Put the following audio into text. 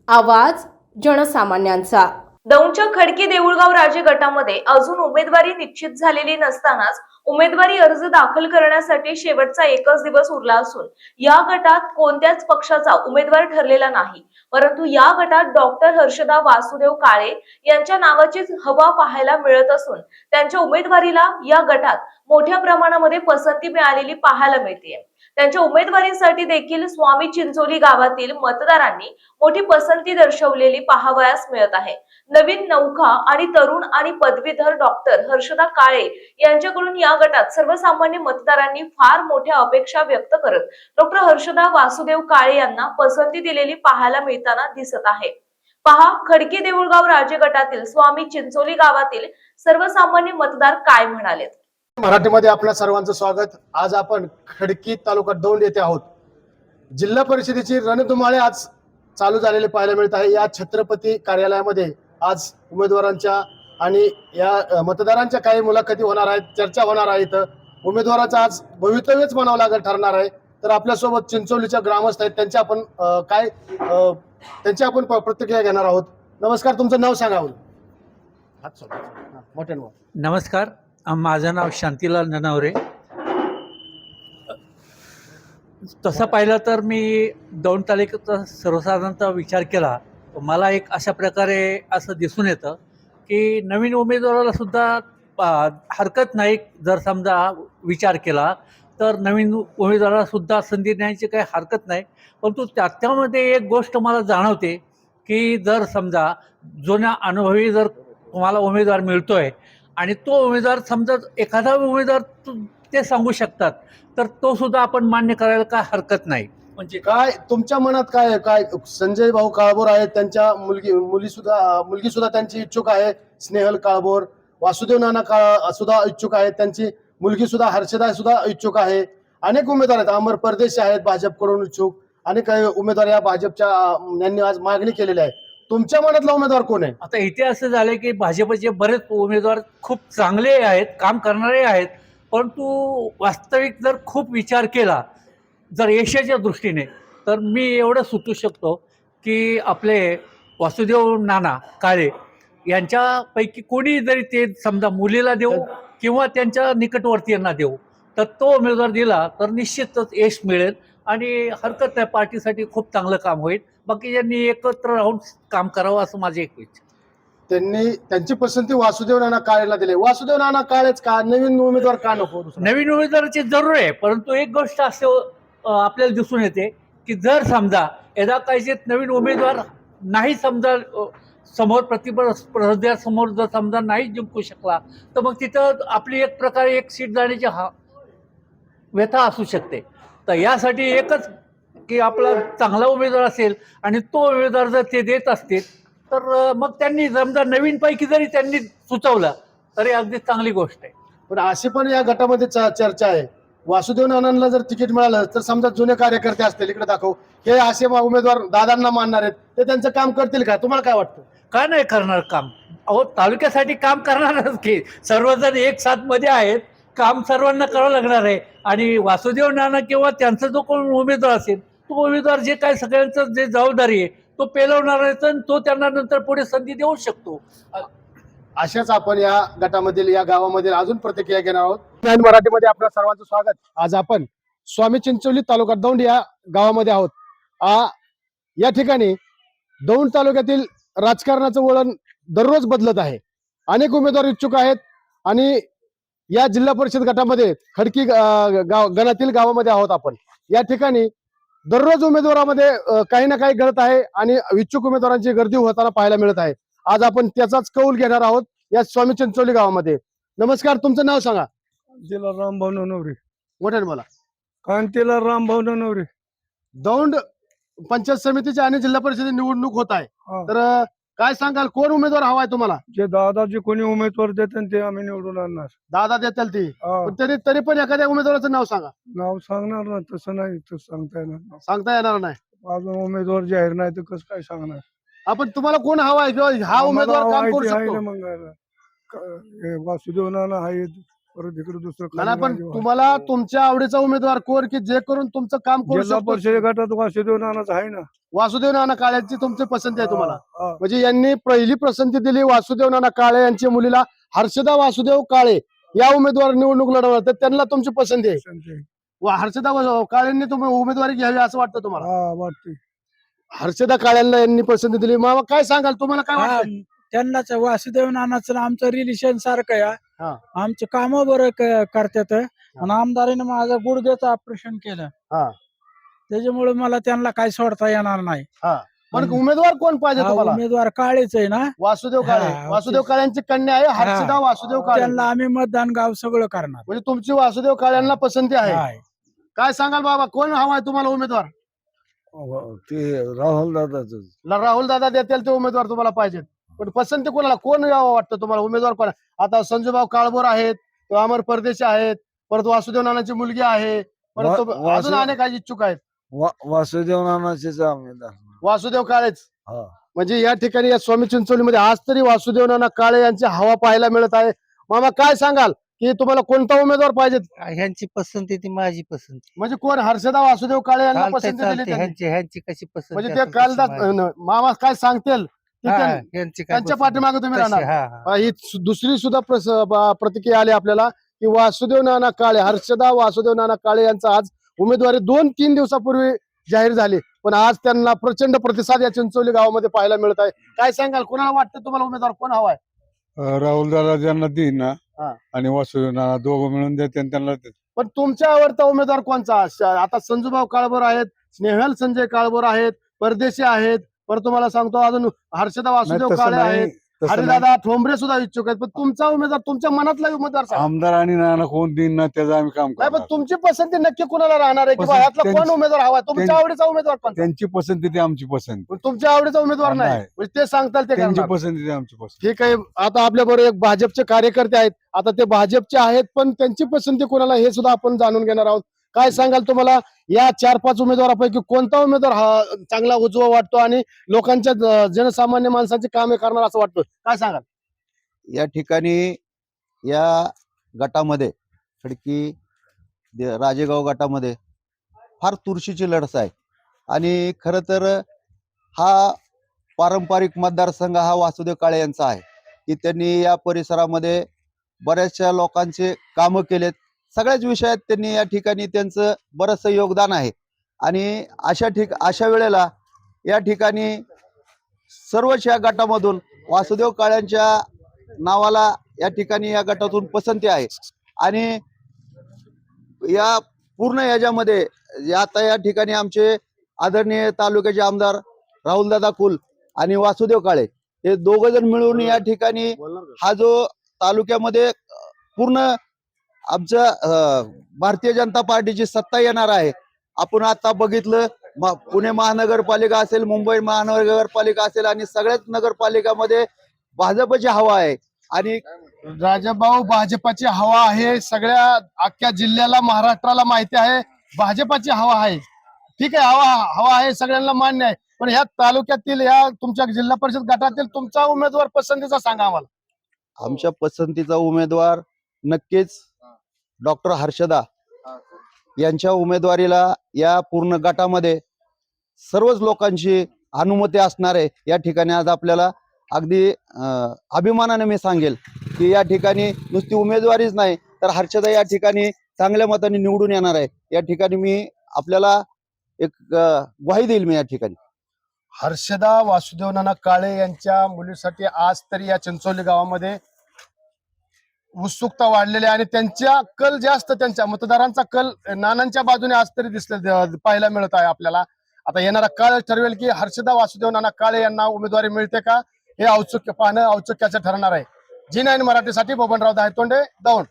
आवाज जनसामान्यांचा। दौंडच्या खडकी देऊळगाव राजे गटामध्ये अजून उमेदवारी निश्चित झालेली नसतानाच उमेदवारी अर्ज दाखल करण्यासाठी शेवटचा एकच दिवस उरला असून या गटात कोणत्याच पक्षाचा उमेदवार ठरलेला नाही। परंतु या गटात डॉक्टर हर्षदा वासुदेव काळे यांच्या नावाचीच हवा पाहायला मिळत असून त्यांच्या उमेदवारीला या गटात मोठ्या प्रमाणामध्ये पसंती मिळालेली पाहायला मिळते। त्यांच्या उमेदवारीसाठी देखील स्वामी चिंचोली गावातील मतदारांनी मोठी पसंती दर्शवलेली पाहावयास मिळत आहे। नवीन नौका आणि तरुण आणि पदवीधर डॉक्टर हर्षदा काळे यांच्याकडून या गटात सर्वसामान्य मतदारांनी फार मोठ्या अपेक्षा व्यक्त करत डॉक्टर हर्षदा वासुदेव काळे यांना पसंती दिलेली पाहायला मिळताना दिसत आहे। पहा खडकी देऊळगाव राजे गटातील स्वामी चिंचोली गावातील सर्वसामान्य मतदार काय म्हणालेत। मराठीमध्ये आपल्या सर्वांचं स्वागत। आज आपण खडकी तालुका दौंड येथे आहोत। जिल्हा परिषदेची रणधुमाळी आज चालू झालेले पाहायला मिळत आहे। या छत्रपती कार्यालयामध्ये आज उमेदवारांच्या आणि या मतदारांच्या काही मुलाखती होणार आहेत, चर्चा होणार आहे। उमेदवाराचं आज भवितव्यच म्हणावं लागेल ठरणार आहे। तर आपल्यासोबत चिंचोलीच्या ग्रामस्थ आहेत, त्यांची आपण प्रतिक्रिया घेणार आहोत। नमस्कार, तुमचं नाव सांगा। नमस्कार, माझं नाव शांतीलाल ननावरे। तसं पाहिलं तर मी दौंड तालुक्याचा सर्वसाधारणतः विचार केला, मला एक अशा प्रकारे असं दिसून येतं की नवीन उमेदवाराला सुद्धा हरकत नाही। जर समजा विचार केला तर नवीन उमेदवाराला सुद्धा संधी देण्याची काही हरकत नाही। परंतु त्यामध्ये एक गोष्ट मला जाणवते की जर समजा जुन्या अनुभवी जर तुम्हाला उमेदवार मिळतोय आणि तो उमेदवार समजा एखादा उमेदवार ते सांगू शकतात तर तो सुद्धा आपण मान्य करायला काय हरकत नाही। म्हणजे काय तुमच्या मनात काय काय संजय भाऊ काळभोर आहेत, त्यांच्या मुलगी सुद्धा त्यांची इच्छुक आहे। स्नेहल काळभोर, वासुदेव नाना सुद्धा इच्छुक आहेत, त्यांची मुलगी सुद्धा हर्षदा सुद्धा इच्छुक आहे। अनेक उमेदवार आहेत, अमर परदेशी आहेत भाजपकडून इच्छुक। अनेक उमेदवार या भाजपच्या यांनी आज मागणी केलेली आहे। तुमच्या मनातला उमेदवार कोण आहे? आता इथे असं झालं की भाजपचे बरेच उमेदवार खूप चांगले आहेत, काम करणारे आहेत, परंतु वास्तविक जर खूप विचार केला जर यशाच्या दृष्टीने तर मी एवढं सुचू शकतो की आपले वासुदेव नाना काळे यांच्यापैकी कोणी जरी ते समजा मुलीला देऊ किंवा त्यांच्या निकटवर्तीयांना देऊ तर तो उमेदवार दिला तर निश्चितच यश मिळेल आणि हरकत नाही, पार्टीसाठी खूप चांगलं काम होईल। बाकी ज्यांनी एकत्र राहून काम करावं असं माझी एक इच्छा। त्यांची पसंती वासुदेव नाना काळेला दिली। वासुदेव नाना काळेच का, नवीन उमेदवार का नको? नवीन उमेदवाराची जरूर आहे, परंतु एक गोष्ट असं आपल्याला दिसून येते की जर समजा एदा काही नवीन उमेदवार नाही समजा समोर प्रतिस्पर्ध्यासमोर जर समजा नाही जिंकू शकला तर मग तिथं आपली एक प्रकारे एक सीट जाण्याची व्यथा असू शकते। तर यासाठी एकच की आपला चांगला उमेदवार असेल आणि तो उमेदवार जर ते देत असतील तर मग त्यांनी समजा नवीन पैकी जरी त्यांनी सुचवलं तरी अगदी चांगली गोष्ट आहे। पण अशी पण या गटामध्ये चर्चा आहे, वासुदेव नानांना जर तिकीट मिळालं तर समजा जुने कार्यकर्ते असतील, इकडे दाखव, हे असे उमेदवार दादांना मानणार आहेत, ते त्यांचं काम करतील का? तुम्हाला काय वाटतं? का नाही करणार काम? अहो तालुक्यासाठी काम करणारच की, सर्वजण एक साथ मध्ये आहेत, काम सर्वांना करावं लागणार आहे। आणि वासुदेव नाना किंवा त्यांचा जो कोण उमेदवार असेल तो उमेदवार जे काय सगळ्यांचं जे जबाबदारी आहे तो पेलवणार आहे तर तो त्यांना नंतर पुढे संधी देऊ शकतो। अशाच आपण या गटामधील या गावामधील अजून प्रतिक्रिया घेणार आहोत। मराठीमध्ये आपल्या सर्वांचं स्वागत। आज आपण स्वामी चिंचोली तालुका दौंड या गावामध्ये आहोत। या ठिकाणी दौंड तालुक्यातील राजकारणाचं वळण दररोज बदलत आहे। अनेक उमेदवार इच्छुक आहेत आणि या जिल्हा परिषद गटामध्ये खडकी गणातील गावामध्ये आहोत आपण। या ठिकाणी दररोज उमेदवारामध्ये काही ना काही घडत आहे आणि इच्छुक उमेदवारांची गर्दी होताना पाहायला मिळत आहे। आज आपण त्याचाच कौल घेणार आहोत या स्वामी चिंचोली गावामध्ये। नमस्कार, तुमचं नाव सांगा। कांतीलाल रामभाऊ ननवरे। मोठ्याने बोला। कांतीलाल रामभाऊ ननवरे। दौंड पंचायत समितीची आणि जिल्हा परिषदेची निवडणूक होत आहे, तर काय सांगाल, कोण उमेदवार हवा आहे तुम्हाला? जे दादाजी कोणी उमेदवार देतात ते आम्ही निवडून आणणार। दादा देतील ती, तरी पण एखाद्या उमेदवाराचं नाव सांगा। नाव सांगणार ना, तसं नाही, तसं सांगता येणार, सांगता येणार नाही। अजून उमेदवार जाहीर नाही तर कसं काय सांगणार? आपण तुम्हाला कोण हवा आहे किंवा हा उमेदवार काम करू शकतो? मग वासुदेव नाना आहेत, परत इकडे दुसरं नाना, खाली पण मागे तुम्हाला तुमच्या आवडीचा उमेदवार कोण की जे करून तुमचं काम करू जिल्हा शकतो? परिषद गटात वासुदेव नानाच आहे ना. वासुदेव नाना काळेंची तुमची पसंती आहे तुम्हाला? हा. म्हणजे यांनी पहिली पसंती दिली वासुदेव नाना काळे यांच्या मुलीला हर्षदा वासुदेव काळे या उमेदवार निवडणूक लढवणार, तर त्यांना तुमची पसंती आहे? संजय. हर्षदा काळेंनी तुम्ही उमेदवारी घ्यावी असं वाटतं तुम्हाला? हा वाटते. हर्षदा काळ्यांना यांनी पसंती दिली. मामा काय सांगाल, तुम्हाला काय हा, वाटतं? त्यांनाच वासुदेव नानाचं आमचं रिलेशन सारखं हा. आहे. आमचे काम बरं करतात आणि आमदाराने माझं गुडघ्याचं ऑपरेशन केलं. हा. त्याच्यामुळे मला त्यांना काही सोडता येणार नाही. पण उमेदवार कोण पाहिजे हा तुम्हाला? उमेदवार काळेच आहे ना. वासुदेव काळे. हा, वासुदेव काळ्यांची कन्या आहे हर्षदा वासुदेव काळे. त्यांना आम्ही मतदान गाव सगळं करणार. म्हणजे तुमची वासुदेव काळ्यांना पसंती आहे. हाय. काय सांगाल बाबा, कोण हवाय तुम्हाला उमेदवार? ते राहुल दादाच. राहुल दादा देतील ते उमेदवार तुम्हाला पाहिजेत. पण पसंती कोणाला, कोण यावं वाटतं तुम्हाला उमेदवार कोण? आता संजूभाऊ काळभोर आहेत, तो अमर परदेशी आहेत, परत वासुदेव नानाची मुलगी आहे, परत अजून अनेक काही इच्छुक आहेत. वासुदेव नानाचेच उमेदवार. वासुदेव काळेच. हा. म्हणजे या ठिकाणी या स्वामी चिंचोलीमध्ये आज तरी वासुदेव नाना काळे यांची हवा पाहायला मिळत आहे. मामा काय सांगाल की तुम्हाला कोणता उमेदवार पाहिजे? ह्यांची पसंती ती माझी पसंती. म्हणजे कोण? हर्षदा वासुदेव काळे यांना चालतंय, पसंती दिली चालतंय. त्यांनी. ह्यांची कशी पसंती म्हणजे ते असेल काल तशी माझी. मामा काय सांगतील ते हा, त्यां- ह्यांची काय त्यांच्या पसंती पाठीमागे तुम्ही तशी, राहणार. हा, हा. ही दुसरी सुद्धा प्रतिक्रिया आली आपल्याला की वासुदेव नाना काळे, हर्षदा वासुदेव नाना काळे यांचा आज उमेदवारी 2-3 दिवसापूर्वी जाहीर झाली, पण आज त्यांना प्रचंड प्रतिसाद या चिंचोली गावामध्ये पाहायला मिळत आहे. काय सांगाल, कोणाला वाटतं तुम्हाला उमेदवार कोण हवाय? राहुल दादा ज्यांना देईन ना हा. आणि वासुदेव नाना दोघं मिळून देते आणि त्यांना देते. पण तुमच्या आवडता उमेदवार कोणचा? आता संजूभाऊ काळभोर आहेत, स्नेहल संजय काळभोर आहेत, परदेशी आहेत, परत तुम्हाला सांगतो अजून हर्षदा वासुदेव नाही, तसं काळे नाही, आहेत, तसं नाही. हरिदादा ठोंबरे सुद्धा इच्छुक आहेत. पण तुमचा उमेदवार, तुमच्या मनातला उमेदवार सांगा. आमदार आणि नाना कोण देईन ना त्याचं आम्ही काम नाही, पण करणार. तुमची पसंती नक्की कुणाला राहणार आहे की बा यातला कोण उमेदवार हवा? तुमच्या आवडीचा उमेदवार कोणता? त्यांची पसंती ती आमची पसंती. पण तुमच्या आवडीचा उमेदवार नाही, नाही. म्हणजे ते सांगताल ते त्यांची करणार. पसंती ती आमची पसंती. ठीक आहे. आता आपल्या बरोबर एक भाजपचे कार्यकर्ते आहेत. आता ते भाजपचे आहेत, पण त्यांची पसंती कोणाला हे सुद्धा आपण जाणून घेणार आहोत. काय सांगाल, तुम्हाला या 4-5 उमेदवारापैकी कोणता उमेदवार हा चांगला उजवा वाटतो आणि लोकांच्या जनसामान्य माणसांची कामे करणार असं वाटतं? काय सांगाल? या ठिकाणी या गटामध्ये खडकी राजेगाव गटामध्ये फार तुळशीची लढत आहे आणि खरं तर हा पारंपरिक मतदारसंघ हा वासुदेव काळे यांचा आहे की त्यांनी या परिसरामध्ये बऱ्याचशा लोकांचे कामं केलेत. सगळ्याच विषयात त्यांनी या ठिकाणी त्यांचं बरंचसं योगदान आहे आणि अशा वेळेला या ठिकाणी सर्वच या गटामधून वासुदेव काळ्यांच्या नावाला या ठिकाणी या गटातून पसंती आहे आणि या पूर्ण याच्यामध्ये आता या ठिकाणी आमचे आदरणीय तालुक्याचे आमदार राहुलदादा कुल आणि वासुदेव काळे हे दोघ जण मिळून या ठिकाणी हा जो तालुक्यामध्ये पूर्ण आमच्या भारतीय जनता पार्टीची सत्ता येणार आहे. आपण आता बघितलं पुणे महानगरपालिका असेल, मुंबई महानगरपालिका असेल आणि सगळ्याच नगरपालिकामध्ये भाजपची हवा आहे. आणि राजाभाऊ, भाजपाची हवा आहे. सगळ्या अख्ख्या जिल्ह्याला, महाराष्ट्राला माहिती आहे भाजपाची हवा आहे. ठीक आहे, हवा आहे, सगळ्यांना मान्य आहे. पण ह्या तालुक्यातील, या तुमच्या जिल्हा परिषद गटातील तुमचा उमेदवार पसंतीचा सांगा आम्हाला. आमच्या पसंतीचा उमेदवार नक्कीच डॉक्टर हर्षदा यांच्या उमेदवारीला या पूर्ण गटामध्ये सर्वच लोकांची अनुमती असणार आहे. या ठिकाणी आज आपल्याला अगदी अभिमानाने मी सांगेल की या ठिकाणी नुसती उमेदवारीच नाही तर हर्षदा या ठिकाणी चांगल्या मताने निवडून येणार आहे. या ठिकाणी मी आपल्याला एक ग्वाही देईल मी या ठिकाणी. हर्षदा वासुदेव नाना काळे यांच्या मुलीसाठी आज तरी या चिंचोली गावामध्ये उत्सुकता वाढलेली आहे आणि त्यांच्या कल जास्त, त्यांच्या मतदारांचा कल नानांच्या बाजूने आज तरी पाहायला मिळत आहे आपल्याला. आता येणारा काळ ठरवेल की हर्षदा वासुदेव नाना काळे यांना उमेदवारी मिळते का, हे औत्सुक्य पाहणं औत्सुक्याचं ठरणार आहे. जी9 मराठीसाठी बबनराव दायतोंडे, दौंड.